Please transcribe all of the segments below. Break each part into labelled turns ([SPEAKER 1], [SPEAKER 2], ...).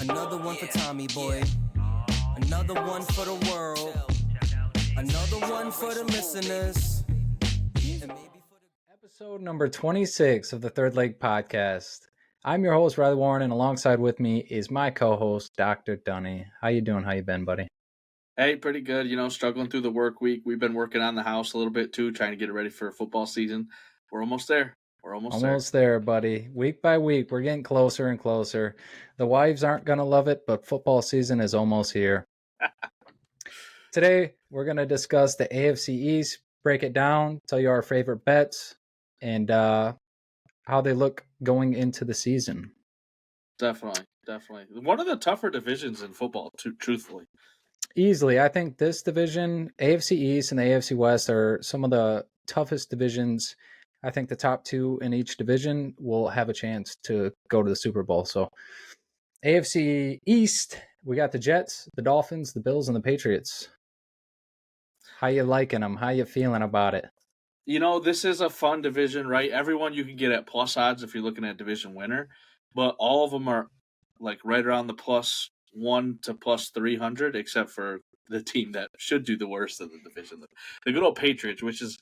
[SPEAKER 1] Another one for Tommy boy. Another one for the world. Another one for the listeners.
[SPEAKER 2] Episode number 26 of the Third Leg Podcast. I'm your host, Riley Warren, and alongside with me is my co-host, Dr. Dunny. How you doing? How you been, buddy?
[SPEAKER 3] Hey, pretty good. Struggling through the work week. We've been working on the house a little bit too, trying to get it ready for football season. We're almost there.
[SPEAKER 2] Almost there, buddy. Week by week, we're getting closer and closer. The wives aren't going to love it, but football season is almost here. Today, we're going to discuss the AFC East, break it down, tell you our favorite bets, and how they look going into the season.
[SPEAKER 3] Definitely. One of the tougher divisions in football, truthfully.
[SPEAKER 2] Easily. I think this division, AFC East and the AFC West, are some of the toughest divisions. I think the top two in each division will have a chance to go to the Super Bowl. So AFC East, we got the Jets, the Dolphins, the Bills, and the Patriots. How you liking them? How you feeling about it?
[SPEAKER 3] This is a fun division, right? Everyone you can get at plus odds if you're looking at division winner, but all of them are like right around the plus 1 to plus 300, except for the team that should do the worst of the division, the good old Patriots, which is,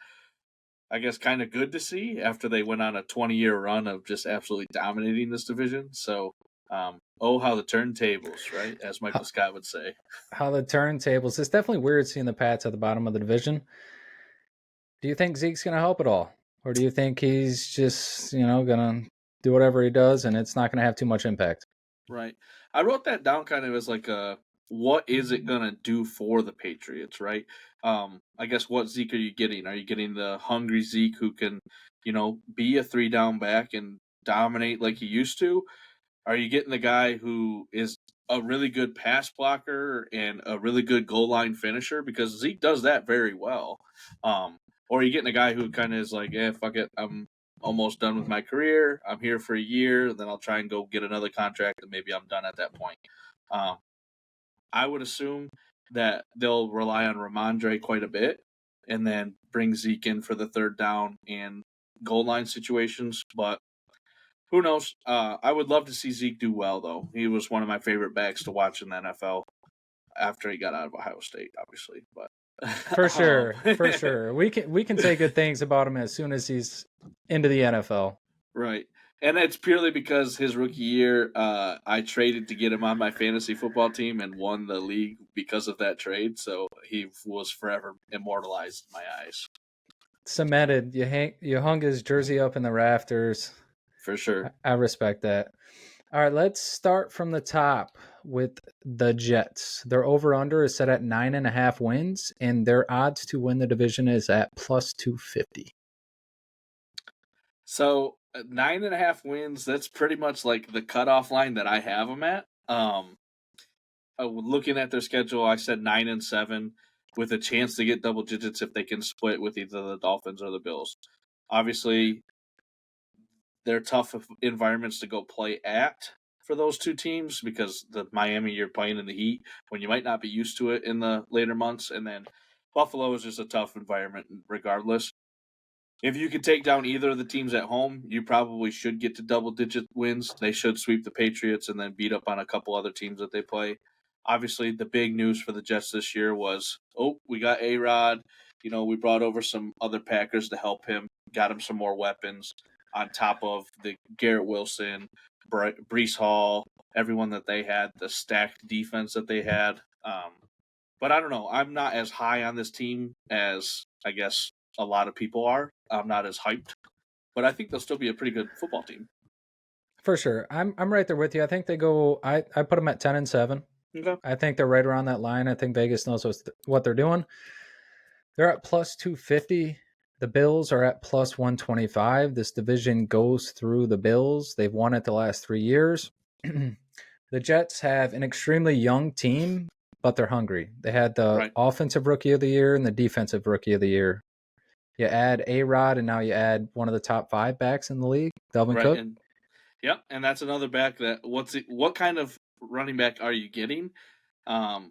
[SPEAKER 3] I guess, kind of good to see after they went on a 20-year run of just absolutely dominating this division. So, how the turntables, right? As Michael Scott would say.
[SPEAKER 2] How the turntables. It's definitely weird seeing the Pats at the bottom of the division. Do you think Zeke's going to help at all? Or do you think he's just, going to do whatever he does and it's not going to have too much impact?
[SPEAKER 3] Right. I wrote that down kind of as like what is it going to do for the Patriots, right? I guess what Zeke are you getting? Are you getting the hungry Zeke who can, be a 3-down back and dominate like he used to? Are you getting the guy who is a really good pass blocker and a really good goal line finisher? Because Zeke does that very well. Or are you getting a guy who kind of is like, fuck it, I'm almost done with my career. I'm here for a year, then I'll try and go get another contract, and maybe I'm done at that point. I would assume that they'll rely on Ramondre quite a bit, and then bring Zeke in for the third down and goal line situations. But who knows? I would love to see Zeke do well, though. He was one of my favorite backs to watch in the NFL after he got out of Ohio State, obviously. But
[SPEAKER 2] for sure, we can say good things about him as soon as he's into the NFL.
[SPEAKER 3] Right. And it's purely because his rookie year, I traded to get him on my fantasy football team and won the league because of that trade. So he was forever immortalized in my eyes.
[SPEAKER 2] Cemented. You hung his jersey up in the rafters.
[SPEAKER 3] For sure.
[SPEAKER 2] I respect that. All right, let's start from the top with the Jets. Their over-under is set at 9.5 wins, and their odds to win the division is at plus 250.
[SPEAKER 3] So 9.5 wins, that's pretty much like the cutoff line that I have them at. Looking at their schedule, I said 9-7 with a chance to get double digits if they can split with either the Dolphins or the Bills. Obviously, they're tough environments to go play at for those two teams because the Miami, you're playing in the heat when you might not be used to it in the later months. And then Buffalo is just a tough environment regardless. If you could take down either of the teams at home, you probably should get to double-digit wins. They should sweep the Patriots and then beat up on a couple other teams that they play. Obviously, the big news for the Jets this year was, we got A-Rod. We brought over some other Packers to help him, got him some more weapons on top of the Garrett Wilson, Breece Hall, everyone that they had, the stacked defense that they had. But I don't know. I'm not as high on this team as, I guess, a lot of people are. I'm not as hyped, but I think they'll still be a pretty good football team.
[SPEAKER 2] For sure. I'm right there with you. I think they go, I put them at 10-7.
[SPEAKER 3] Okay.
[SPEAKER 2] I think they're right around that line. I think Vegas knows what they're doing. They're at plus 250. The Bills are at plus 125. This division goes through the Bills. They've won it the last 3 years. The Jets have an extremely young team, but they're hungry. They had the offensive rookie of the year and the defensive rookie of the year. You add A-Rod, and now you add one of the top 5 backs in the league, Dalvin Cook.
[SPEAKER 3] And that's another back that what kind of running back are you getting? How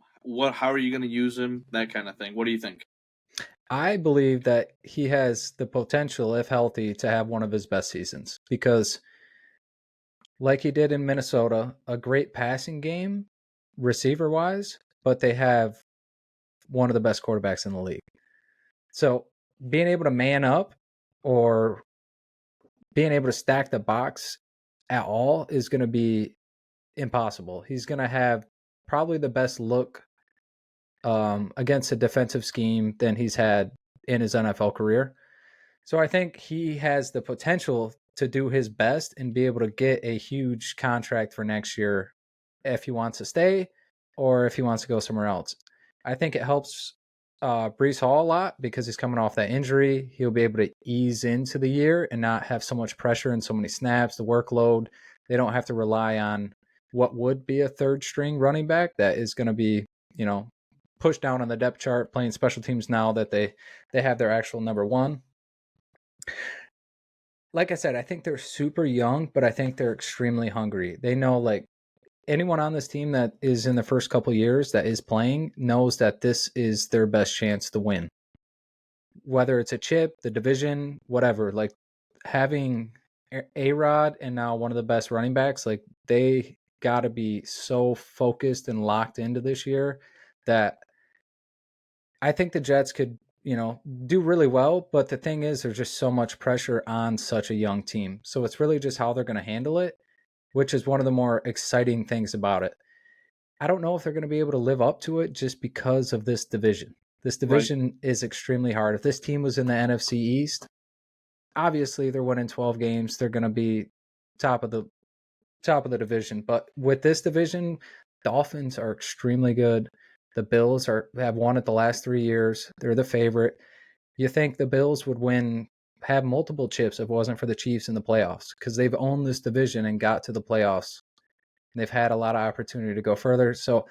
[SPEAKER 3] are you going to use him? That kind of thing. What do you think?
[SPEAKER 2] I believe that he has the potential, if healthy, to have one of his best seasons because like he did in Minnesota, a great passing game, receiver wise, but they have one of the best quarterbacks in the league. So being able to man up or being able to stack the box at all is going to be impossible. He's going to have probably the best look against a defensive scheme than he's had in his NFL career. So I think he has the potential to do his best and be able to get a huge contract for next year if he wants to stay or if he wants to go somewhere else. I think it helps Brees Hall a lot because he's coming off that injury. He'll be able to ease into the year and not have so much pressure and so many snaps, the workload. They don't have to rely on what would be a third string running back that is going to be, pushed down on the depth chart playing special teams now that they have their actual number one. Like I said, I think they're super young, but I think they're extremely hungry. They know, like, anyone on this team that is in the first couple years that is playing knows that this is their best chance to win. Whether it's a chip, the division, whatever, like having A-Rod and now one of the best running backs, like they got to be so focused and locked into this year that I think the Jets could do really well. But the thing is, there's just so much pressure on such a young team. So it's really just how they're going to handle it, which is one of the more exciting things about it. I don't know if they're going to be able to live up to it just because of this division. This division is extremely hard. If this team was in the NFC East, obviously they're winning 12 games. They're going to be top of the division. But with this division, Dolphins are extremely good. The Bills have won it the last 3 years. They're the favorite. You think the Bills would have multiple chips if it wasn't for the Chiefs in the playoffs because they've owned this division and got to the playoffs. They've had a lot of opportunity to go further. So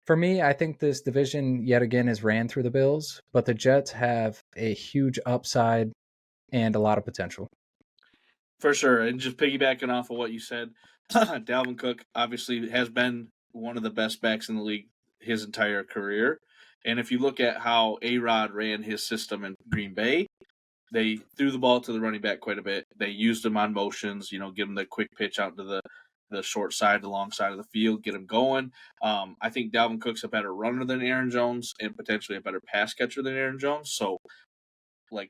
[SPEAKER 2] for me, I think this division yet again is ran through the Bills, but the Jets have a huge upside and a lot of potential.
[SPEAKER 3] For sure. And just piggybacking off of what you said, Dalvin Cook obviously has been one of the best backs in the league his entire career. And if you look at how A-Rod ran his system in Green Bay, they threw the ball to the running back quite a bit. They used him on motions, give him the quick pitch out to the short side, the long side of the field, get him going. I think Dalvin Cook's a better runner than Aaron Jones and potentially a better pass catcher than Aaron Jones. So,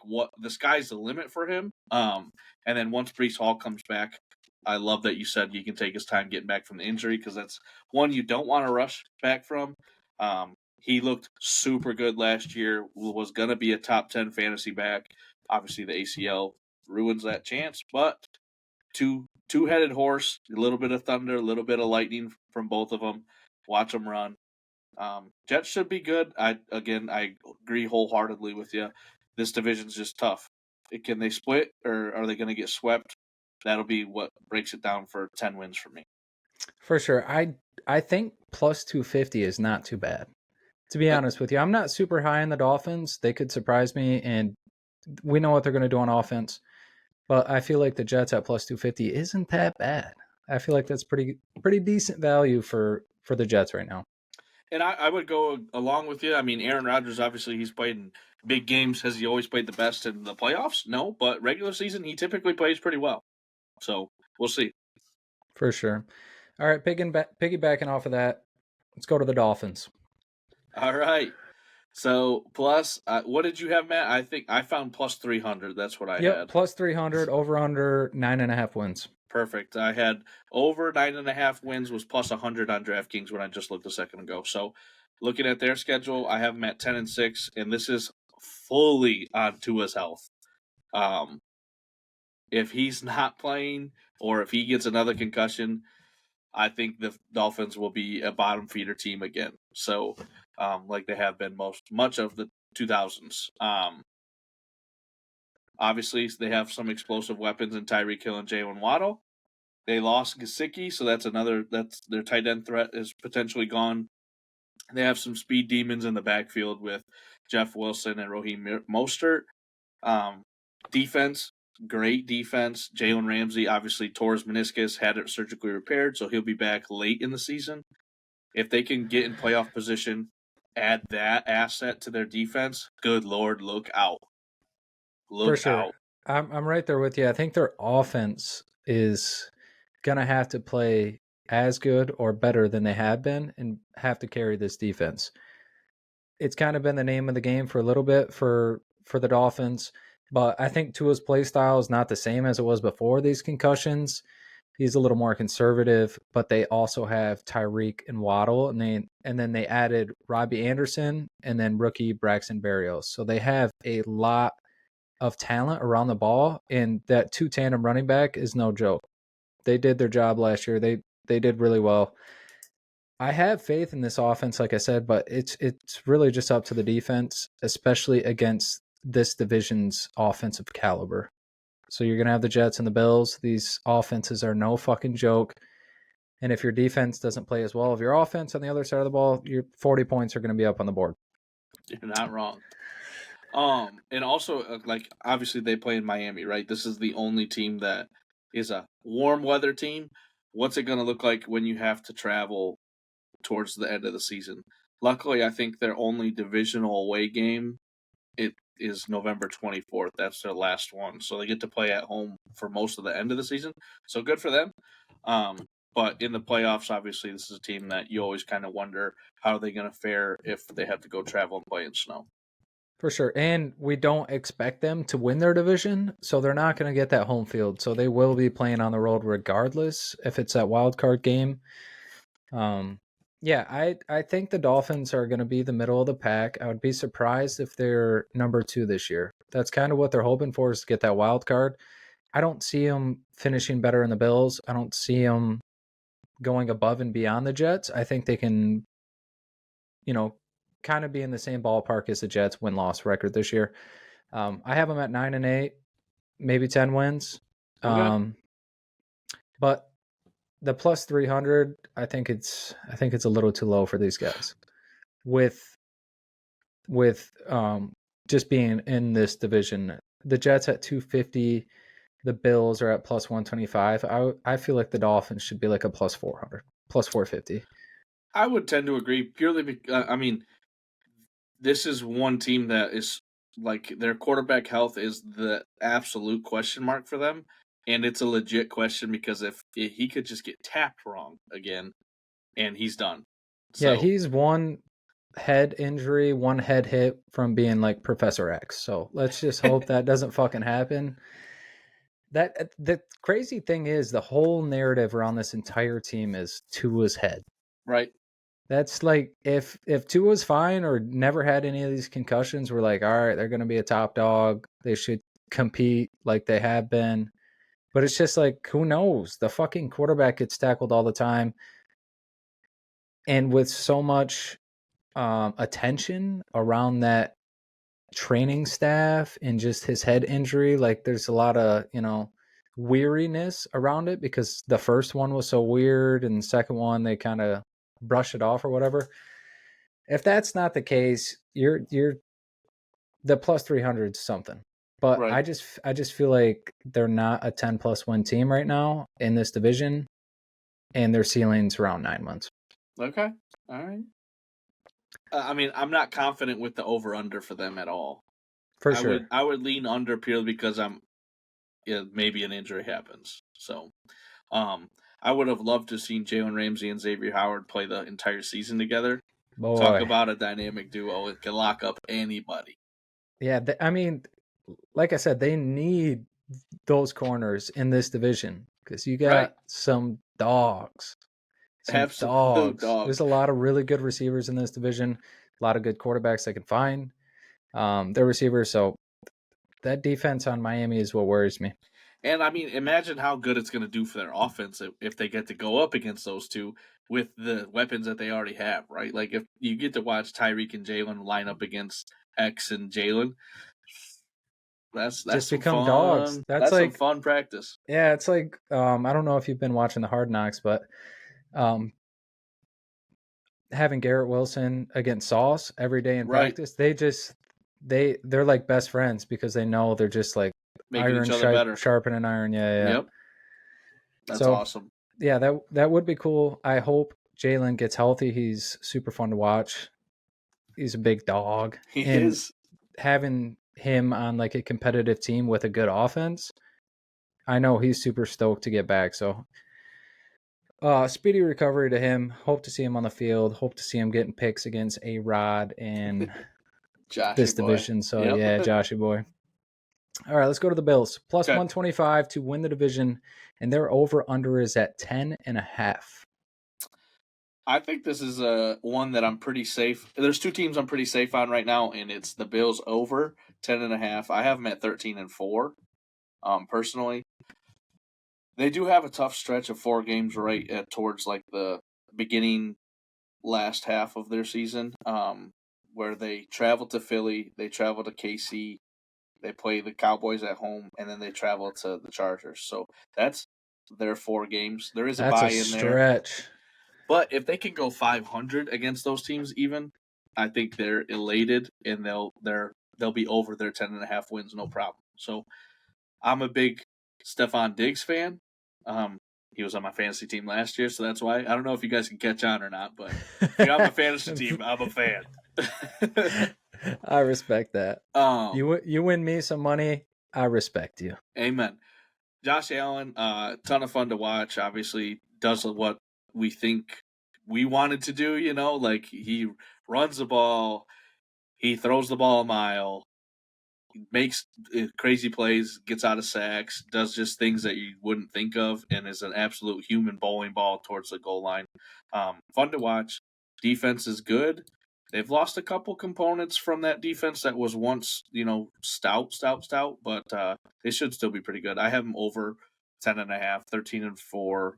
[SPEAKER 3] what the sky's the limit for him. And then once Brees Hall comes back, I love that you said he can take his time getting back from the injury because that's one you don't want to rush back from. He looked super good last year, was going to be a top 10 fantasy back. Obviously, the ACL ruins that chance, but two-headed horse, a little bit of thunder, a little bit of lightning from both of them. Watch them run. Jets should be good. I agree wholeheartedly with you. This division's just tough. Can they split, or are they going to get swept? That'll be what breaks it down for 10 wins for me.
[SPEAKER 2] For sure. I think plus 250 is not too bad. To be honest with you, I'm not super high on the Dolphins. They could surprise me, and we know what they're going to do on offense. But I feel like the Jets at plus 250 isn't that bad. I feel like that's pretty decent value for the Jets right now.
[SPEAKER 3] And I would go along with you. I mean, Aaron Rodgers, obviously, he's played in big games. Has he always played the best in the playoffs? No, but regular season, he typically plays pretty well. So we'll see.
[SPEAKER 2] For sure. All right, piggybacking off of that, let's go to the Dolphins.
[SPEAKER 3] All right. So plus, what did you have, Matt? I think I found plus 300. That's what I had.
[SPEAKER 2] Plus 300, over under 9.5 wins.
[SPEAKER 3] Perfect. I had over 9.5 wins was plus 100 on DraftKings when I just looked a second ago. So looking at their schedule, I have them at 10-6, and this is fully on Tua's health. If he's not playing or if he gets another concussion, I think the Dolphins will be a bottom feeder team again. So, like they have been much of the 2000s. Obviously, they have some explosive weapons in Tyreek Hill and Jalen Waddle. They lost Gesicki, so that's their tight end threat is potentially gone. They have some speed demons in the backfield with Jeff Wilson and Raheem Mostert. Defense, great defense. Jalen Ramsey obviously tore his meniscus, had it surgically repaired, so he'll be back late in the season. If they can get in playoff position, add that asset to their defense, good Lord, look out.
[SPEAKER 2] For sure. I'm right there with you. I think their offense is gonna have to play as good or better than they have been and have to carry this defense. It's kind of been the name of the game for a little bit for the Dolphins, but I think Tua's play style is not the same as it was before these concussions. He's a little more conservative, but they also have Tyreek and Waddle, and then they added Robbie Anderson and then rookie Braxton Berrios. So they have a lot of talent around the ball, and that two tandem running back is no joke. They did their job last year. They did really well. I have faith in this offense, like I said, but it's really just up to the defense, especially against this division's offensive caliber. So you're going to have the Jets and the Bills. These offenses are no fucking joke. And if your defense doesn't play as well as your offense on the other side of the ball, your 40 points are going to be up on the board.
[SPEAKER 3] You're not wrong. And also, like, obviously they play in Miami, right? This is the only team that is a warm weather team. What's it going to look like when you have to travel towards the end of the season? Luckily, I think their only divisional away game it is November 24th. That's their last one, so they get to play at home for most of the end of the season. So good for them. But in the playoffs, obviously, this is a team that you always kind of wonder how are they going to fare if they have to go travel and play in snow.
[SPEAKER 2] For sure. And we don't expect them to win their division, so they're not going to get that home field. So they will be playing on the road regardless if it's that wild card game. Yeah, I think the Dolphins are going to be the middle of the pack. I would be surprised if they're number 2 this year. That's kind of what they're hoping for, is to get that wild card. I don't see them finishing better than the Bills. I don't see them going above and beyond the Jets. I think they can, kind of be in the same ballpark as the Jets win-loss record this year. I have them at 9-8, maybe 10 wins.
[SPEAKER 3] Okay.
[SPEAKER 2] But the plus 300, I think it's a little too low for these guys. With just being in this division, the Jets at 250, the Bills are at plus 125. I feel like the Dolphins should be like a plus 400, plus 450.
[SPEAKER 3] I would tend to agree purely because, this is one team that is like their quarterback health is the absolute question mark for them. And it's a legit question because if he could just get tapped wrong again and he's done.
[SPEAKER 2] Yeah, he's one head injury, one head hit from being like Professor X. So let's just hope that doesn't fucking happen. The crazy thing is the whole narrative around this entire team is Tua's head.
[SPEAKER 3] Right.
[SPEAKER 2] That's like if Tua's fine or never had any of these concussions, we're like, all right, they're going to be a top dog. They should compete like they have been. But it's just like, who knows? The fucking quarterback gets tackled all the time. And with so much attention around that training staff and just his head injury, like there's a lot of, weariness around it because the first one was so weird and the second one they kind of brush it off or whatever. If that's not the case, you're the plus 300 something. But right. I just feel like they're not a 10 plus win team right now in this division, and their ceiling's around 9 months.
[SPEAKER 3] Okay. All right. I'm not confident with the over under for them at all.
[SPEAKER 2] For sure.
[SPEAKER 3] I would lean under purely because maybe an injury happens. So I would have loved to have seen Jalen Ramsey and Xavier Howard play the entire season together. Boy. Talk about a dynamic duo. It can lock up anybody.
[SPEAKER 2] Yeah, like I said, they need those corners in this division because you got some dogs. Dogs. There's a lot of really good receivers in this division, a lot of good quarterbacks they can find. Their receivers, so that defense on Miami is what worries me.
[SPEAKER 3] And imagine how good it's going to do for their offense if they get to go up against those two with the weapons that they already have, right? Like if you get to watch Tyreek and Jalen line up against X and Jalen, that's
[SPEAKER 2] just become
[SPEAKER 3] fun,
[SPEAKER 2] dogs. That's like
[SPEAKER 3] some fun practice.
[SPEAKER 2] Yeah, it's like I don't know if you've been watching the Hard Knocks, but having Garrett Wilson against Sauce every day in practice, they're like best friends because they know they're just like
[SPEAKER 3] making each other better,
[SPEAKER 2] sharpening iron. Yeah.
[SPEAKER 3] Yep. That's awesome.
[SPEAKER 2] Yeah, that would be cool. I hope Jalen gets healthy. He's super fun to watch. He's a big dog.
[SPEAKER 3] He is.
[SPEAKER 2] Having him on like a competitive team with a good offense, I know he's super stoked to get back. So Speedy recovery to him. Hope to see him on the field. Hope to see him getting picks against A-Rod and
[SPEAKER 3] Joshy
[SPEAKER 2] this
[SPEAKER 3] boy.
[SPEAKER 2] division. So,
[SPEAKER 3] Yep.
[SPEAKER 2] yeah, Joshy boy. All right, let's go to the Bills. Plus
[SPEAKER 3] Okay.
[SPEAKER 2] 125 to win the division, and their over-under is at 10.5.
[SPEAKER 3] I think this is one that I'm pretty safe. There's two teams I'm pretty safe on right now, and it's the Bills over 10.5. I have them at 13-4. Personally, they do have a tough stretch of 4 games right towards like the beginning last half of their season, where they travel to Philly, they travel to KC, they play the Cowboys at home, and then they travel to the Chargers. So that's their 4 games. There is a
[SPEAKER 2] That's
[SPEAKER 3] bye
[SPEAKER 2] a
[SPEAKER 3] in there.
[SPEAKER 2] stretch.
[SPEAKER 3] But if they can go 500 against those teams, even, I think they're elated and they'll be over their 10.5 wins, no problem. So I'm a big Stephon Diggs fan. He was on my fantasy team last year, so that's why. I don't know if you guys can catch on or not, but if you're on my fantasy team, I'm a fan.
[SPEAKER 2] I respect that. You win me some money, I respect you.
[SPEAKER 3] Amen. Josh Allen, ton of fun to watch. Obviously, does what we think we wanted to do. Like he runs the ball, he throws the ball a mile, makes crazy plays, gets out of sacks, does just things that you wouldn't think of, and is an absolute human bowling ball towards the goal line. Fun to watch. Defense is good. They've lost a couple components from that defense that was once, stout, but they should still be pretty good. I have them over 10.5, 13-4,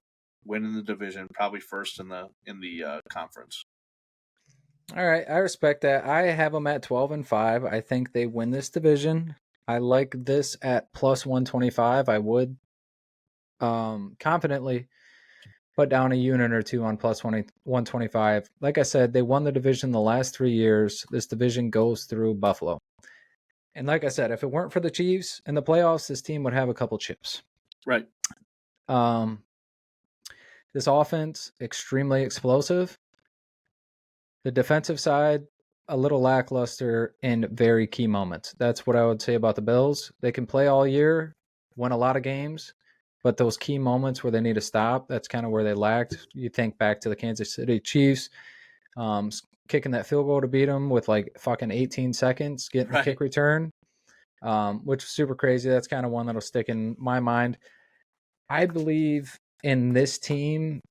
[SPEAKER 3] winning the division, probably first in the conference.
[SPEAKER 2] All right, I respect that. I have them at 12-5. I think they win this division. I like this at plus 125. I would confidently put down a unit or two on plus 125. Like I said, they won the division the last 3 years. This division goes through Buffalo. And like I said, if it weren't for the Chiefs in the playoffs, this team would have a couple chips.
[SPEAKER 3] Right.
[SPEAKER 2] This offense, extremely explosive. The defensive side, a little lackluster in very key moments. That's what I would say about the Bills. They can play all year, win a lot of games, but those key moments where they need to stop, that's kind of where they lacked. You think back to the Kansas City Chiefs, kicking that field goal to beat them with like fucking 18 seconds, getting the kick return, which is super crazy. That's kind of one that'll stick in my mind. I believe in this team.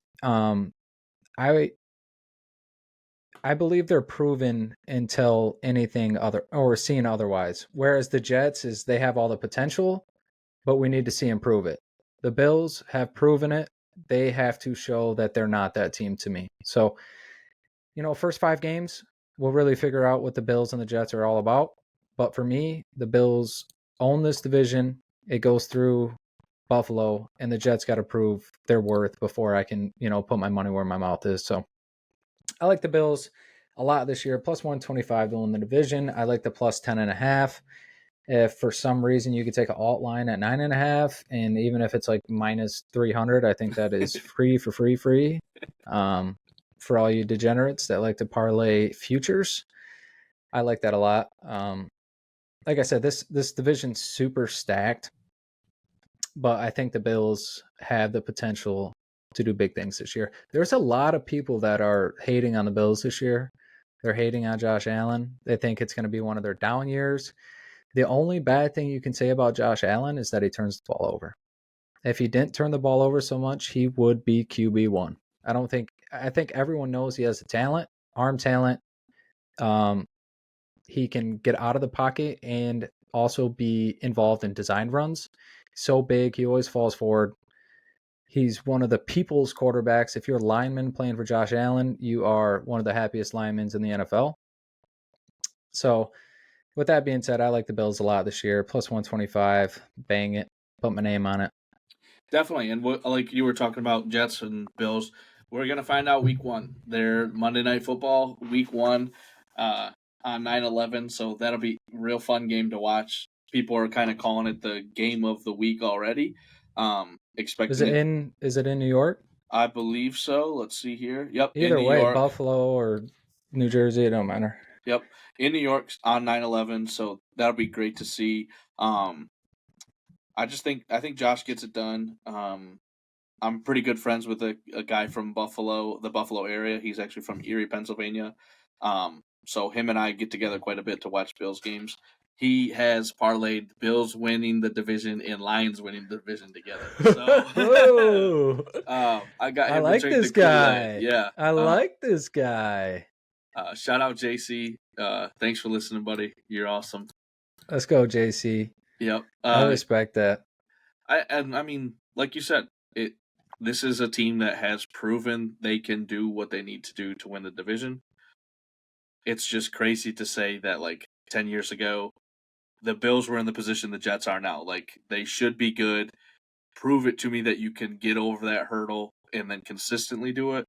[SPEAKER 2] I believe they're proven until anything other or seen otherwise. Whereas the Jets is they have all the potential, but we need to see them prove it. The Bills have proven it. They have to show that they're not that team to me. So, first 5 games, we'll really figure out what the Bills and the Jets are all about. But for me, the Bills own this division. It goes through Buffalo, and the Jets got to prove their worth before I can, put my money where my mouth is. So I like the Bills a lot this year. Plus 125 to win the division. I like the plus 10.5. If for some reason you could take an alt line at 9.5, and even if it's like minus 300, I think that is free. For all you degenerates that like to parlay futures, I like that a lot. Like I said, this division's super stacked, but I think the Bills have the potential to do big things this year. There's a lot of people that are hating on the Bills this year. They're hating on Josh Allen. They think it's going to be one of their down years. The only bad thing you can say about Josh Allen is that he turns the ball over. If he didn't turn the ball over so much, he would be QB1. I think everyone knows he has the talent, arm talent. He can get out of the pocket and also be involved in design runs. So big, he always falls forward. He's one of the people's quarterbacks. If you're a lineman playing for Josh Allen, you are one of the happiest linemen in the NFL. So with that being said, I like the Bills a lot this year. Plus 125. Bang it. Put my name on it.
[SPEAKER 3] Definitely. And like you were talking about Jets and Bills, we're going to find out week 1. They're Monday Night Football, week 1 on 9/11. So that'll be a real fun game to watch. People are kind of calling it the game of the week already. Is
[SPEAKER 2] it in New York?
[SPEAKER 3] I believe so. Let's see here. Yep.
[SPEAKER 2] Either
[SPEAKER 3] in New
[SPEAKER 2] way,
[SPEAKER 3] York.
[SPEAKER 2] Buffalo or New Jersey, it don't matter.
[SPEAKER 3] Yep. In New York on 9/11. So that'll be great to see. I think Josh gets it done. I'm pretty good friends with a guy from Buffalo, the Buffalo area. He's actually from Erie, Pennsylvania. So him and I get together quite a bit to watch Bills games. He has parlayed Bills winning the division and Lions winning the division together. So I got
[SPEAKER 2] I
[SPEAKER 3] him to
[SPEAKER 2] like
[SPEAKER 3] drink
[SPEAKER 2] this
[SPEAKER 3] the Kool-Aid.
[SPEAKER 2] guy.
[SPEAKER 3] Yeah.
[SPEAKER 2] I like this guy.
[SPEAKER 3] Shout out JC. Thanks for listening, buddy. You're awesome.
[SPEAKER 2] Let's go, JC.
[SPEAKER 3] Yep.
[SPEAKER 2] I respect that.
[SPEAKER 3] I mean, like you said, this is a team that has proven they can do what they need to do to win the division. It's just crazy to say that, like, 10 years ago, the Bills were in the position the Jets are now. Like, they should be good. Prove it to me that you can get over that hurdle and then consistently do it.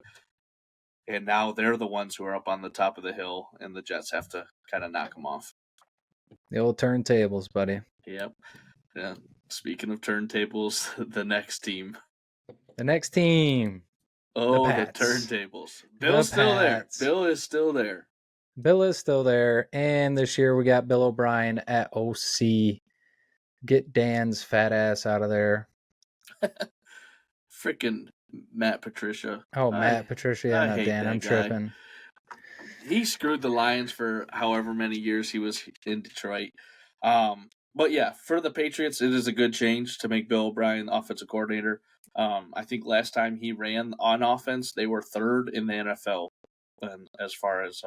[SPEAKER 3] And now they're the ones who are up on the top of the hill, and the Jets have to kind of knock them off.
[SPEAKER 2] The old turntables, buddy.
[SPEAKER 3] Yep. Yeah. Speaking of turntables, the next team.
[SPEAKER 2] The next team.
[SPEAKER 3] Oh, the
[SPEAKER 2] Pats.
[SPEAKER 3] turntables. Bill's still there. Bill is still there.
[SPEAKER 2] Bill is still there. And this year we got Bill O'Brien at OC. Get Dan's fat ass out of there.
[SPEAKER 3] Freaking Matt Patricia.
[SPEAKER 2] Oh, Matt Patricia, yeah, not Dan. I'm tripping.
[SPEAKER 3] He screwed the Lions for however many years he was in Detroit. But yeah, for the Patriots, it is a good change to make Bill O'Brien the offensive coordinator. I think last time he ran on offense, they were third in the NFL, and as far as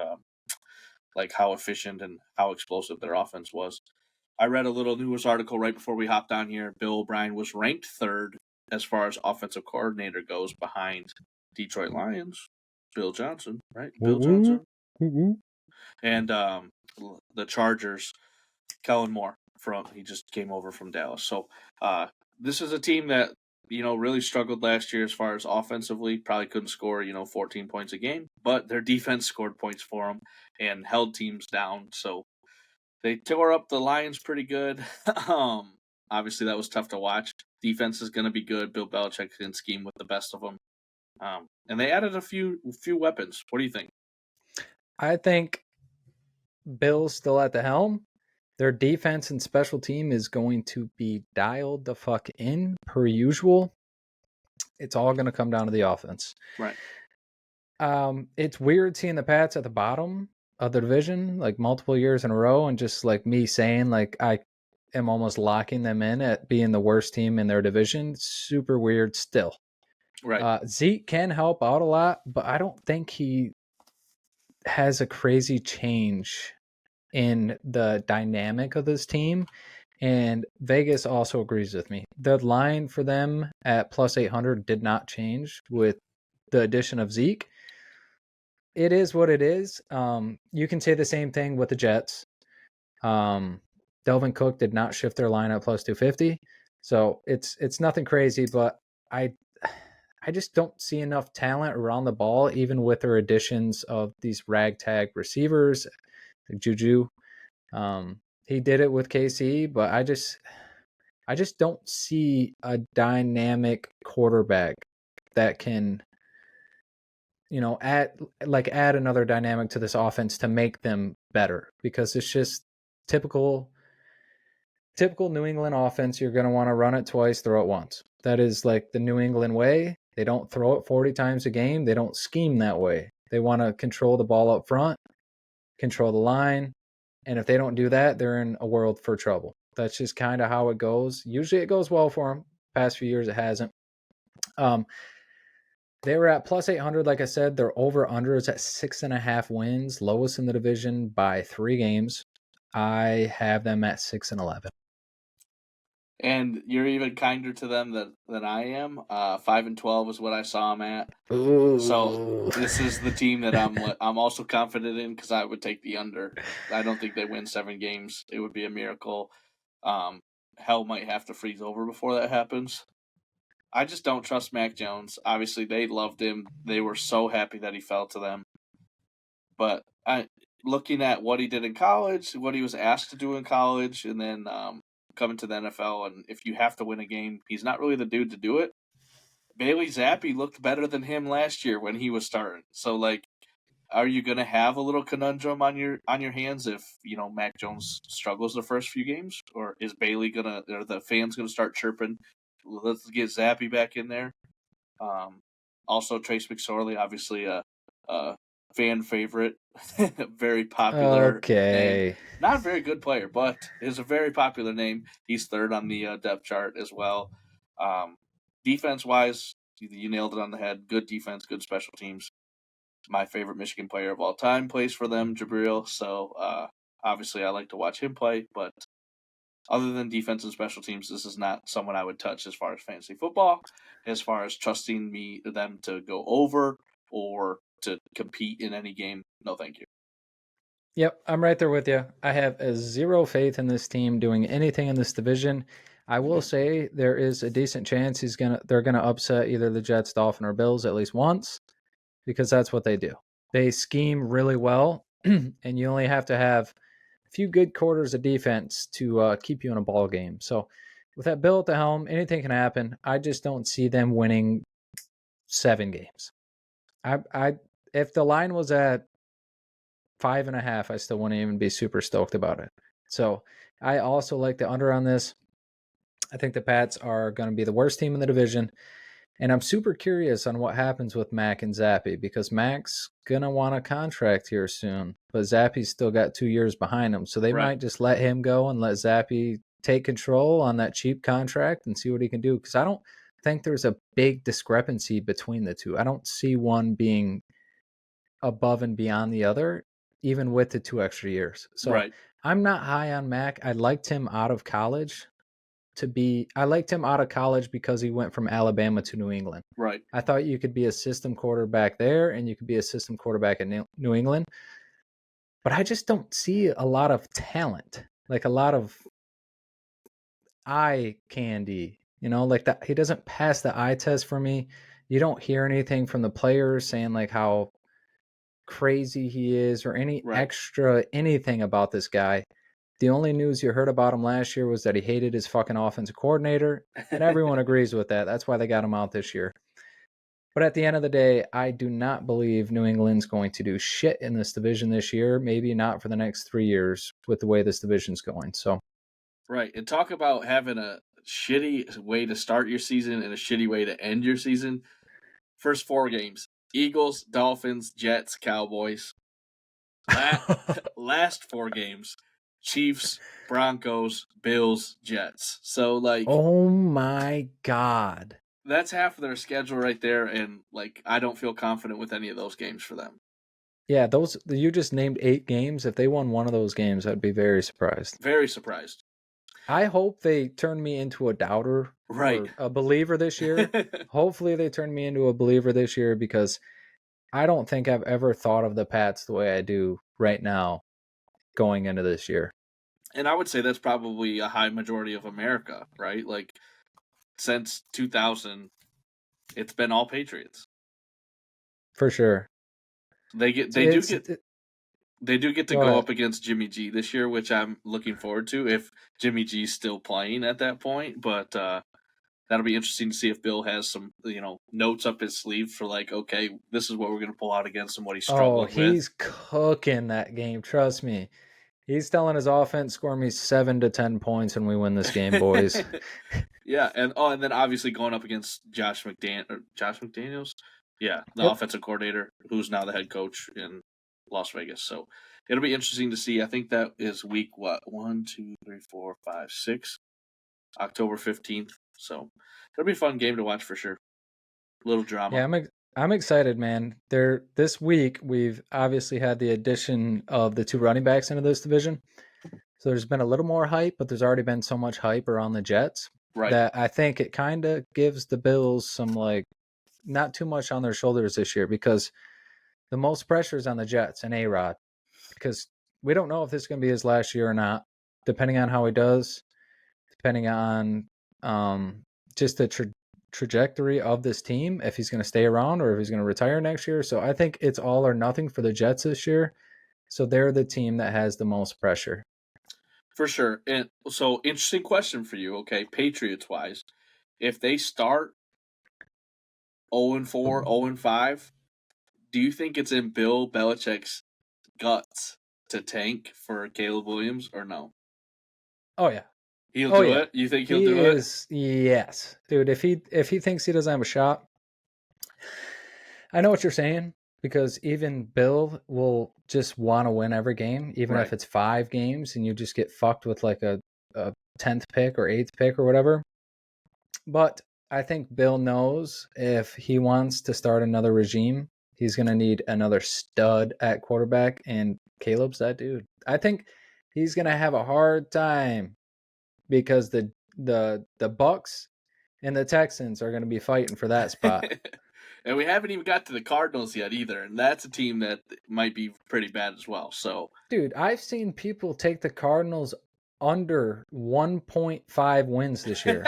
[SPEAKER 3] like how efficient and how explosive their offense was. I read a little news article right before we hopped on here. Bill O'Brien was ranked third as far as offensive coordinator goes, behind Detroit Lions, Bill Johnson, right? Bill Johnson. And the Chargers, Kellen Moore, he just came over from Dallas. So this is a team that, really struggled last year as far as offensively. Probably couldn't score, 14 points a game, but their defense scored points for them and held teams down. So they tore up the Lions pretty good. Obviously, that was tough to watch. Defense is going to be good. Bill Belichick can scheme with the best of them. And they added a few weapons. What do you think?
[SPEAKER 2] I think Bill's still at the helm. Their defense and special team is going to be dialed the fuck in per usual. It's all going to come down to the offense.
[SPEAKER 3] Right.
[SPEAKER 2] It's weird seeing the Pats at the bottom of the division, like multiple years in a row, and just like me saying, like, I am almost locking them in at being the worst team in their division. Super weird still.
[SPEAKER 3] Right.
[SPEAKER 2] Zeke can help out a lot, but I don't think he has a crazy change in the dynamic of this team. And Vegas also agrees with me. The line for them at plus 800 did not change with the addition of Zeke. It is what it is. You can say the same thing with the Jets. Delvin Cook did not shift their line at plus 250. So it's nothing crazy, but I just don't see enough talent around the ball, even with their additions of these ragtag receivers, like Juju. He did it with KC, but I just don't see a dynamic quarterback that can, add another dynamic to this offense to make them better, because it's just typical New England offense. You're going to want to run it twice, throw it once. That is like the New England way. They don't throw it 40 times a game. They don't scheme that way. They want to control the ball up front, control the line. And if they don't do that, they're in a world for trouble. That's just kind of how it goes. Usually it goes well for them. Past few years, it hasn't. They were at plus 800. Like I said, their over-under is at 6.5 wins, lowest in the division by 3 games. I have them at 6-11.
[SPEAKER 3] And you're even kinder to them than I am. 5-12 is what I saw them at.
[SPEAKER 2] Ooh.
[SPEAKER 3] So this is the team that I'm also confident in, because I would take the under. I don't think they win 7 games. It would be a miracle. Hell might have to freeze over before that happens. I just don't trust Mac Jones. Obviously, they loved him. They were so happy that he fell to them. But looking at what he did in college, what he was asked to do in college, and then coming to the NFL, and if you have to win a game, he's not really the dude to do it. Bailey Zappi looked better than him last year when he was starting. So, like, are you going to have a little conundrum on your hands if, Mac Jones struggles the first few games? Or is Bailey or the fans going to start chirping, let's get Zappi back in there? Also, Trace McSorley, obviously a fan favorite, very popular name.
[SPEAKER 2] Okay.
[SPEAKER 3] Not a very good player, but is a very popular name. He's third on the depth chart as well. Defense wise, you nailed it on the head. Good defense, good special teams. My favorite Michigan player of all time plays for them, Jabril. So obviously, I like to watch him play. But other than defense and special teams, this is not someone I would touch as far as fantasy football. As far as trusting them to go over or to compete in any game, no, thank you.
[SPEAKER 2] Yep, I'm right there with you. I have zero faith in this team doing anything in this division. I will say there is a decent chance they're gonna upset either the Jets, Dolphins, or Bills at least once, because that's what they do. They scheme really well, and you only have to have a few good quarters of defense to keep you in a ball game. So with that Bill at the helm, anything can happen. I just don't see them winning 7 games. I if the line was at 5.5, I still wouldn't even be super stoked about it. So I also like the under on this. I think the Pats are going to be the worst team in the division. And I'm super curious on what happens with Mac and Zappy, because Mac's going to want a contract here soon, but Zappy's still got 2 years behind him. So they might just let him go and let Zappy take control on that cheap contract and see what he can do. Because I don't think there's a big discrepancy between the two. I don't see one being above and beyond the other, even with the 2 extra years. So I'm not high on Mac. I liked him out of college because he went from Alabama to New England.
[SPEAKER 3] Right.
[SPEAKER 2] I thought you could be a system quarterback there and you could be a system quarterback in New England. But I just don't see a lot of talent, like a lot of eye candy, like that. He doesn't pass the eye test for me. You don't hear anything from the players saying like how crazy he is or any extra anything about this guy. The only news you heard about him last year was that he hated his fucking offensive coordinator, and everyone agrees with that. That's why they got him out this year. But at the end of the day, I do not believe New England's going to do shit in this division this year, maybe not for the next 3 years with the way this division's going. So,
[SPEAKER 3] right. And talk about having a shitty way to start your season and a shitty way to end your season. First 4 games: Eagles, Dolphins, Jets, Cowboys. Last 4 games: Chiefs, Broncos, Bills, Jets. So like,
[SPEAKER 2] oh my God,
[SPEAKER 3] that's half of their schedule right there, and like I don't feel confident with any of those games for them.
[SPEAKER 2] Yeah, those you just named 8 games. If they won one of those games, I'd be very surprised.
[SPEAKER 3] Very surprised.
[SPEAKER 2] I hope they turn me into a doubter, or a believer this year. Hopefully they turn me into a believer this year, because I don't think I've ever thought of the Pats the way I do right now going into this year.
[SPEAKER 3] And I would say that's probably a high majority of America, right? Like since 2000, it's been all Patriots.
[SPEAKER 2] For sure.
[SPEAKER 3] They do get to go up against Jimmy G this year, which I'm looking forward to if Jimmy G's still playing at that point. But that'll be interesting to see if Bill has some, notes up his sleeve for like, okay, this is what we're going to pull out against him, what he's struggling with.
[SPEAKER 2] Oh, he's cooking that game. Trust me. He's telling his offense, score me 7 to 10 points and we win this game, boys.
[SPEAKER 3] Yeah, and then obviously going up against Josh McDaniels. Yeah, the offensive coordinator, who's now the head coach in Las Vegas. So it'll be interesting to see. I think that is week 1, 2, 3, 4, 5, 6, October 15th. So it'll be a fun game to watch for sure. A little drama.
[SPEAKER 2] Yeah, I'm excited, man. This week we've obviously had the addition of the 2 running backs into this division. So there's been a little more hype, but there's already been so much hype around the Jets that I think it kind of gives the Bills some not too much on their shoulders this year, because the most pressure is on the Jets and A-Rod, because we don't know if this is going to be his last year or not, depending on how he does, depending on just the trajectory of this team, if he's going to stay around or if he's going to retire next year. So I think it's all or nothing for the Jets this year. So they're the team that has the most pressure.
[SPEAKER 3] For sure. And so interesting question for you. Okay, Patriots-wise, if they start 0-4, 0-5, do you think it's in Bill Belichick's guts to tank for Caleb Williams or no?
[SPEAKER 2] Oh, yeah.
[SPEAKER 3] He'll do it? You think he'll do it?
[SPEAKER 2] Yes. Dude, if he thinks he doesn't have a shot, I know what you're saying, because even Bill will just want to win every game, even
[SPEAKER 3] Right.
[SPEAKER 2] if it's 5 games and you just get fucked with like a 10th pick or 8th pick or whatever. But I think Bill knows if he wants to start another regime, he's going to need another stud at quarterback, and Caleb's that dude. I think he's going to have a hard time because the Bucks and the Texans are going to be fighting for that spot.
[SPEAKER 3] And we haven't even got to the Cardinals yet either, and that's a team that might be pretty bad as well. So,
[SPEAKER 2] Dude, I've seen people take the Cardinals under 1.5 wins this year.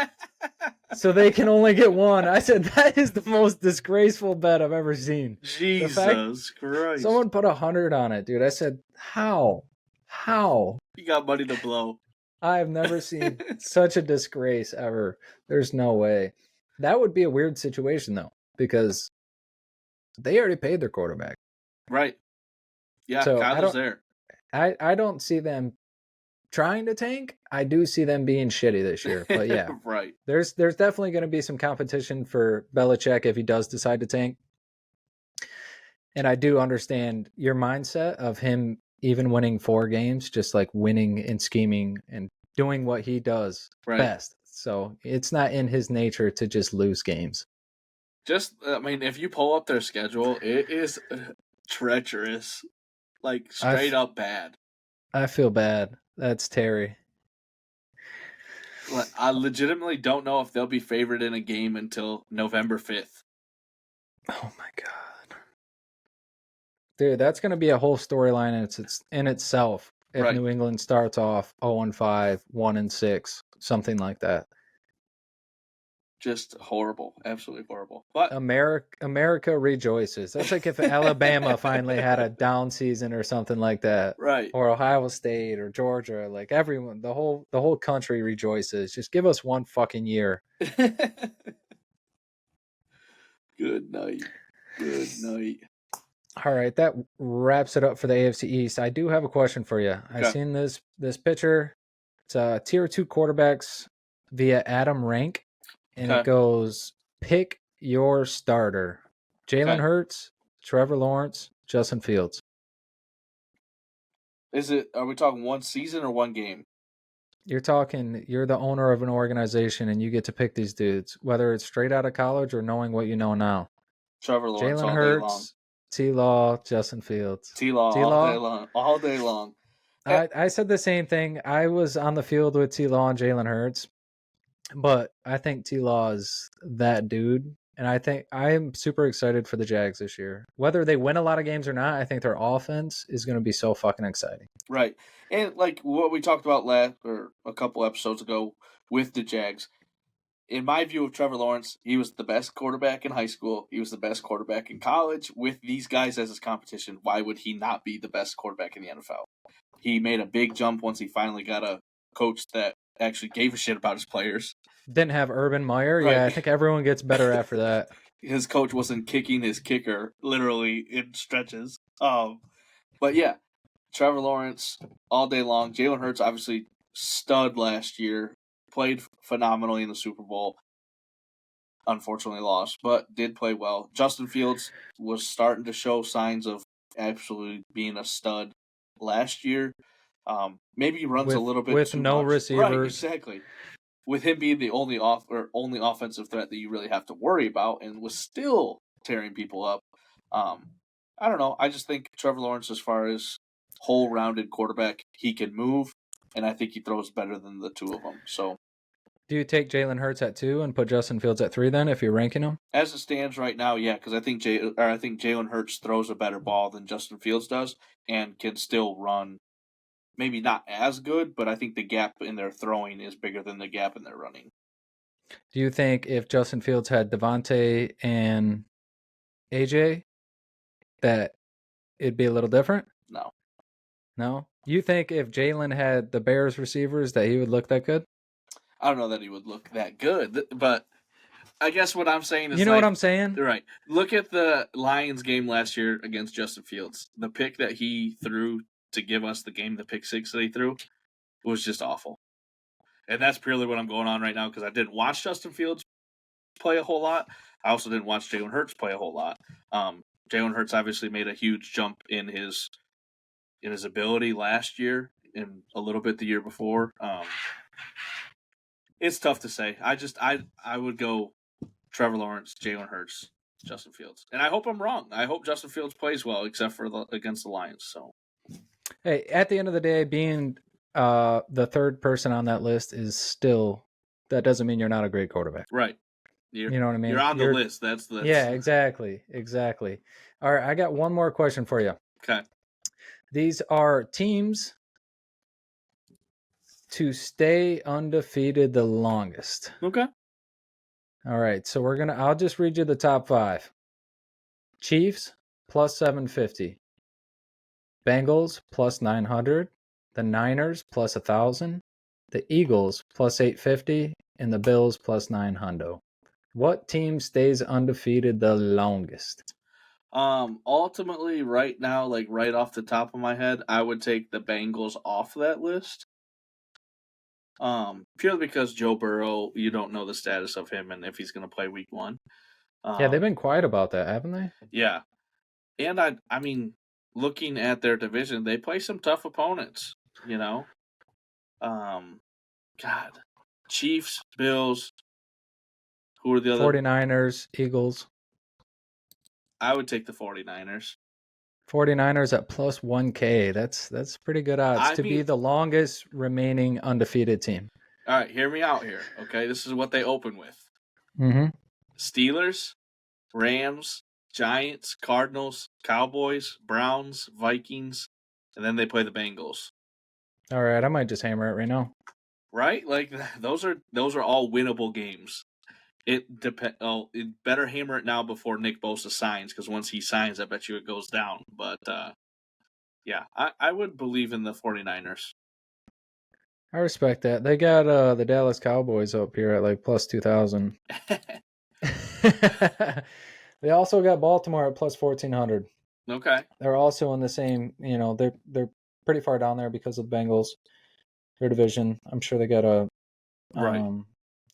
[SPEAKER 2] So they can only get one. I said, that is the most disgraceful bet I've ever seen.
[SPEAKER 3] Jesus Christ.
[SPEAKER 2] Someone put 100 on it, dude. I said, how?
[SPEAKER 3] You got money to blow.
[SPEAKER 2] I have never seen such a disgrace ever. There's no way. That would be a weird situation, though, because they already paid their quarterback.
[SPEAKER 3] Right. Yeah,
[SPEAKER 2] So
[SPEAKER 3] Kyler's there.
[SPEAKER 2] I don't see them trying to tank. I do see them being shitty this year. But yeah,
[SPEAKER 3] Right.
[SPEAKER 2] there's definitely going to be some competition for Belichick if he does decide to tank. And I do understand your mindset of him even winning 4 games, just like winning and scheming and doing what he does best. So it's not in his nature to just lose games.
[SPEAKER 3] If you pull up their schedule, it is treacherous. Like, straight up bad.
[SPEAKER 2] I feel bad. That's Terry.
[SPEAKER 3] I legitimately don't know if they'll be favored in a game until November 5th.
[SPEAKER 2] Oh my God. Dude, that's going to be a whole storyline in itself if New England starts off 0-5, 1-6, something like that.
[SPEAKER 3] Just horrible. Absolutely horrible. But
[SPEAKER 2] America rejoices. That's like if Alabama finally had a down season or something like that.
[SPEAKER 3] Right.
[SPEAKER 2] Or Ohio State or Georgia. Like everyone, the whole country rejoices. Just give us one fucking year.
[SPEAKER 3] Good night.
[SPEAKER 2] All right, that wraps it up for the AFC East. I do have a question for you. I've seen this picture. It's tier 2 quarterbacks via Adam Rank, and it goes pick your starter: Jalen Hurts, Trevor Lawrence, Justin Fields.
[SPEAKER 3] Are we talking one season or one game?
[SPEAKER 2] You're the owner of an organization, and you get to pick these dudes, whether it's straight out of college or knowing what you know now.
[SPEAKER 3] Trevor Lawrence
[SPEAKER 2] Jalen Hurts, T-Law, Justin Fields.
[SPEAKER 3] T-Law all day long.
[SPEAKER 2] I said the same thing. I was on the field with T-Law and Jalen Hurts, but I think T-Law is that dude, and I think I am super excited for the Jags this year. Whether they win a lot of games or not, I think their offense is going to be so fucking exciting.
[SPEAKER 3] Right. And like what we talked about a couple episodes ago with the Jags, in my view of Trevor Lawrence, he was the best quarterback in high school. He was the best quarterback in college. With these guys as his competition, why would he not be the best quarterback in the NFL? He made a big jump once he finally got a coach that actually gave a shit about his players.
[SPEAKER 2] Didn't have Urban Meyer. Right. Yeah, I think everyone gets better after that.
[SPEAKER 3] His coach wasn't kicking his kicker literally in stretches. But yeah, Trevor Lawrence all day long. Jalen Hurts, obviously stud last year. Played phenomenally in the Super Bowl. Unfortunately lost, but did play well. Justin Fields was starting to show signs of absolutely being a stud last year. Maybe he runs a little bit
[SPEAKER 2] with
[SPEAKER 3] too
[SPEAKER 2] no
[SPEAKER 3] much.
[SPEAKER 2] receivers.
[SPEAKER 3] Right, exactly. With him being the only offensive threat that you really have to worry about, and was still tearing people up. I don't know. I just think Trevor Lawrence, as far as whole-rounded quarterback, he can move, and I think he throws better than the two of them. So,
[SPEAKER 2] do you take Jalen Hurts at 2 and put Justin Fields at 3 then, if you're ranking them?
[SPEAKER 3] As it stands right now, yeah, because I think Jalen Hurts throws a better ball than Justin Fields does, and can still run. Maybe not as good, but I think the gap in their throwing is bigger than the gap in their running.
[SPEAKER 2] Do you think if Justin Fields had Devontae and AJ, that it'd be a little different? No? You think if Jalen had the Bears receivers that he would look that good?
[SPEAKER 3] I don't know that he would look that good, but I guess what I'm saying is,
[SPEAKER 2] you know what I'm saying?
[SPEAKER 3] Right. Look at the Lions game last year against Justin Fields. The pick that he threw to give us the game, the pick 6 that he threw, was just awful. And that's purely what I'm going on right now, because I didn't watch Justin Fields play a whole lot. I also didn't watch Jalen Hurts play a whole lot. Jalen Hurts obviously made a huge jump in his ability last year and a little bit the year before. It's tough to say. I would go Trevor Lawrence, Jalen Hurts, Justin Fields, and I hope I'm wrong. I hope Justin Fields plays well, except for against the Lions. So,
[SPEAKER 2] hey, at the end of the day, being the third person on that list is still, that doesn't mean you're not a great quarterback.
[SPEAKER 3] right.
[SPEAKER 2] You know what I mean?
[SPEAKER 3] You're on the list. That's
[SPEAKER 2] yeah, exactly. All right, I got one more question for you.
[SPEAKER 3] Okay.
[SPEAKER 2] These are teams to stay undefeated the longest.
[SPEAKER 3] Okay.
[SPEAKER 2] All right, so I'll just read you the top 5. Chiefs plus 750. Bengals plus 900. The Niners plus 1,000. The Eagles plus 850. And the Bills plus 900. What team stays undefeated the longest?
[SPEAKER 3] Ultimately, right now, like right off the top of my head, I would take the Bengals off that list. Purely because Joe Burrow, you don't know the status of him and if he's going to play Week 1.
[SPEAKER 2] Yeah, they've been quiet about that, haven't they?
[SPEAKER 3] Yeah, and I mean, looking at their division, they play some tough opponents. You know, God, Chiefs, Bills. Who are the other?
[SPEAKER 2] 49ers, Eagles.
[SPEAKER 3] I would take the 49ers.
[SPEAKER 2] 49ers at plus 1K. That's pretty good odds to be the longest remaining undefeated team.
[SPEAKER 3] All right, hear me out here. Okay, this is what they open with.
[SPEAKER 2] Mm-hmm.
[SPEAKER 3] Steelers, Rams, Giants, Cardinals, Cowboys, Browns, Vikings, and then they play the Bengals.
[SPEAKER 2] All right, I might just hammer it right now.
[SPEAKER 3] Right? Like those are all winnable games. It better hammer it now before Nick Bosa signs, because once he signs, I bet you it goes down. But yeah, I would believe in the 49ers.
[SPEAKER 2] I respect that. They got the Dallas Cowboys up here at like plus 2,000. They also got Baltimore at plus 1,400.
[SPEAKER 3] Okay.
[SPEAKER 2] They're also in the same, they're pretty far down there because of the Bengals, their division. I'm sure they got a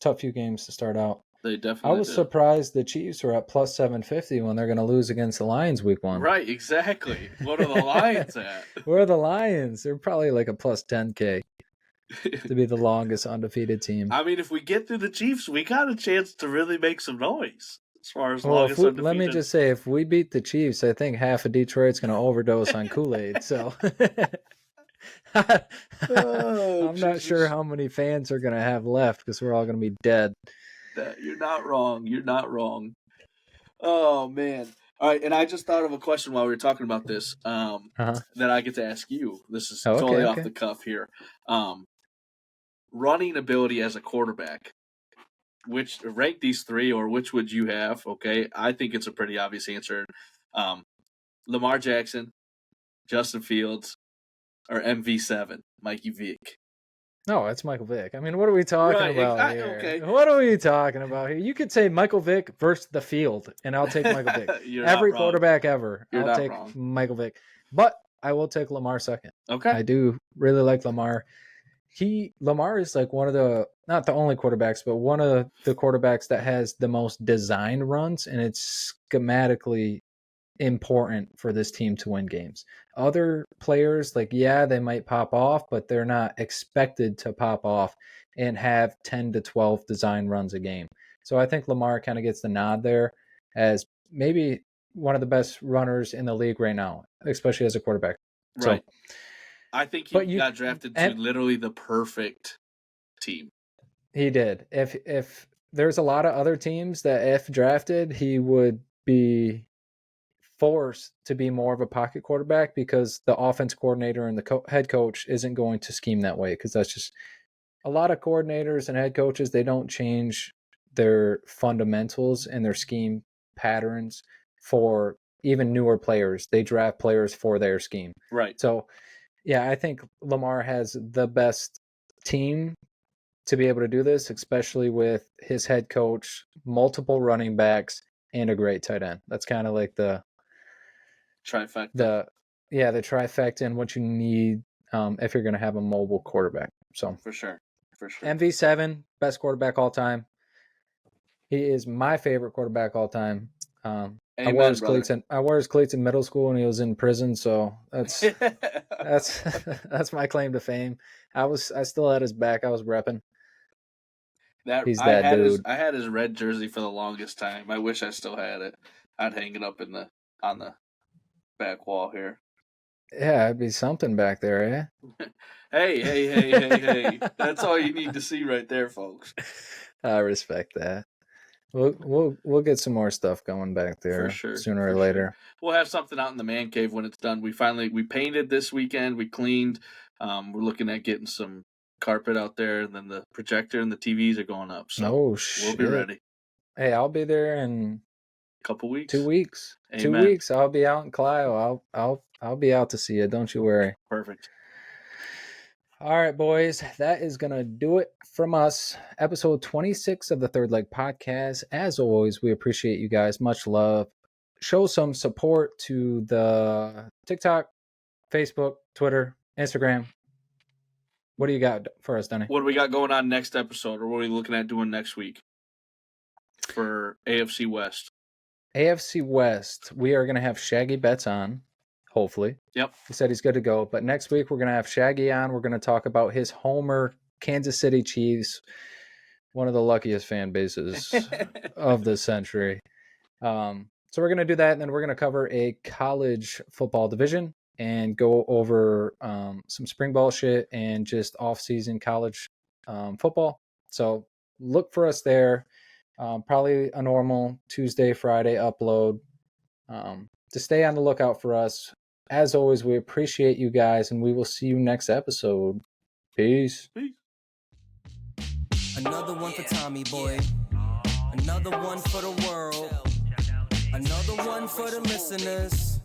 [SPEAKER 2] tough few games to start out.
[SPEAKER 3] They definitely
[SPEAKER 2] I was surprised the Chiefs were at plus 750 when they're going to lose against the Lions Week 1.
[SPEAKER 3] Right, exactly. What are the Lions at?
[SPEAKER 2] Where are the Lions? They're probably like a plus 10K to be the longest undefeated team.
[SPEAKER 3] I mean, if we get through the Chiefs, we got a chance to really make some noise. As far as longest undefeated.
[SPEAKER 2] Let me just say, if we beat the Chiefs, I think half of Detroit's going to overdose on Kool-Aid. So I'm not sure how many fans are going to have left because we're all going to be dead.
[SPEAKER 3] You're not wrong. You're not wrong. Oh, man. All right, and I just thought of a question while we were talking about this that I get to ask you. This is totally off the cuff here. Running ability as a quarterback. Rank these 3, or which would you have? Okay, I think it's a pretty obvious answer. Lamar Jackson, Justin Fields, or MV7, Mikey Vick.
[SPEAKER 2] No, it's Michael Vick. I mean, what are we talking about here? Okay. What are we talking about here? You could say Michael Vick versus the field, and I'll take Michael Vick. Every quarterback ever. I'll take Michael Vick. But I will take Lamar second.
[SPEAKER 3] Okay.
[SPEAKER 2] I do really like Lamar. Lamar is like one of the, not the only quarterbacks, but one of the quarterbacks that has the most design runs, and it's schematically important for this team to win games. Other players, they might pop off, but they're not expected to pop off and have 10 to 12 design runs a game. So I think Lamar kind of gets the nod there as maybe one of the best runners in the league right now, especially as a quarterback.
[SPEAKER 3] Right. So, I think he got drafted to literally the perfect team.
[SPEAKER 2] He did. If there's a lot of other teams that if drafted, he would be forced to be more of a pocket quarterback because the offense coordinator and the head coach isn't going to scheme that way, because that's just a lot of coordinators and head coaches. They don't change their fundamentals and their scheme patterns for even newer players. They draft players for their scheme.
[SPEAKER 3] Right.
[SPEAKER 2] So, yeah, I think Lamar has the best team to be able to do this, especially with his head coach, multiple running backs, and a great tight end. That's kind of like the
[SPEAKER 3] trifecta.
[SPEAKER 2] The trifecta and what you need if you're going to have a mobile quarterback. So
[SPEAKER 3] for sure.
[SPEAKER 2] MV7, best quarterback all time. He is my favorite quarterback all time.
[SPEAKER 3] Amen,
[SPEAKER 2] I wore his
[SPEAKER 3] brother.
[SPEAKER 2] cleats in middle school when he was in prison, so that's that's my claim to fame. I still had his back. I was repping. He's that dude.
[SPEAKER 3] I had his red jersey for the longest time. I wish I still had it. I'd hang it up on the back wall here.
[SPEAKER 2] Yeah, it'd be something back there,
[SPEAKER 3] eh? Hey. That's all you need to see right there, folks.
[SPEAKER 2] I respect that. We'll get some more stuff going back there sooner or later.
[SPEAKER 3] We'll have something out in the man cave when it's done. We painted this weekend. We cleaned. We're looking at getting some carpet out there, and then the projector and the TVs are going up. So we'll be ready.
[SPEAKER 2] Hey, I'll be there in
[SPEAKER 3] a couple weeks.
[SPEAKER 2] 2 weeks.
[SPEAKER 3] Amen.
[SPEAKER 2] 2 weeks. I'll be out in Clio. I'll be out to see you. Don't you worry.
[SPEAKER 3] Perfect.
[SPEAKER 2] All right, boys, that is going to do it from us. Episode 26 of the Third Leg Podcast. As always, we appreciate you guys. Much love. Show some support to the TikTok, Facebook, Twitter, Instagram. What do you got for us, Dunny?
[SPEAKER 3] What do we got going on next episode, or what are we looking at doing next week for AFC West?
[SPEAKER 2] AFC West, we are going to have Shaggy Betts on. Hopefully.
[SPEAKER 3] Yep.
[SPEAKER 2] He said he's good to go. But next week, we're going to have Shaggy on. We're going to talk about his homer Kansas City Chiefs, one of the luckiest fan bases of the century. So we're going to do that, and then we're going to cover a college football division and go over some spring ball shit and just off-season college football. So look for us there. Probably a normal Tuesday, Friday upload. To stay on the lookout for us. As always, we appreciate you guys, and we will see you next episode. Peace.
[SPEAKER 1] Another one for Tommy Boy. Another one for the world. Another one for the listeners.